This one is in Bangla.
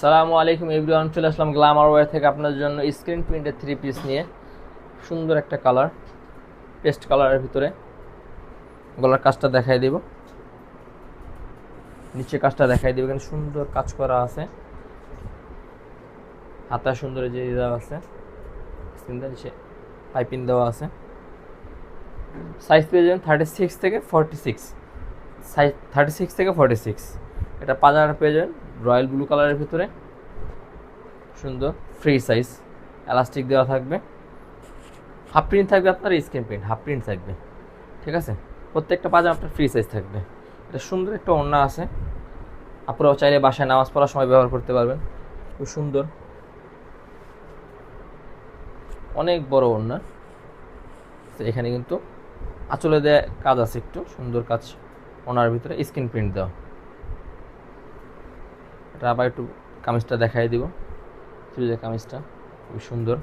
সালামু আলাইকুম এভরিওয়ান, চলে আসলাম গ্ল্যামার ওয়্যার থেকে আপনাদের জন্য স্ক্রিন প্রিন্টের থ্রি পিস নিয়ে। সুন্দর একটা কালার, পেস্ট কালারের ভিতরে। গলার কাজটা দেখাই দিব, নিচে কাজটা দেখাই দিব, কিন্তু সুন্দর কাজ করা আছে। হাতা সুন্দর যে দেওয়া আছে, স্ক্রিনটা নিচে পাইপিং দেওয়া আছে। সাইজ পেয়ে যাবেন 36 থেকে 46, সাইজ 36 থেকে 46। এটা পাজামা পেয়ে যাবেন রয়্যাল ব্লু কালারের ভিতরে, সুন্দর ফ্রি সাইজ, এলাস্টিক দেওয়া থাকবে। হাফ প্রিন্ট থাকবে, আপনার স্ক্রিন প্রিন্ট হাফ প্রিন্ট থাকবে, ঠিক আছে। প্রত্যেকটা পাজামা আপনার ফ্রি সাইজ থাকবে। এটা সুন্দর একটা ওড়না আছে, আপনারাও চাইলে বাসায় নামাজ পড়ার সময় ব্যবহার করতে পারবেন। খুব সুন্দর, অনেক বড় ওড়না। তো এখানে কিন্তু আঁচলে দেওয়া কাজ আছে, একটু সুন্দর কাজ ওনার ভিতরে, স্ক্রিন প্রিন্ট দেওয়া। এটা আবার একটু কামিজটা দেখাই দিব, চুড়িদার কামিজটা খুব সুন্দর।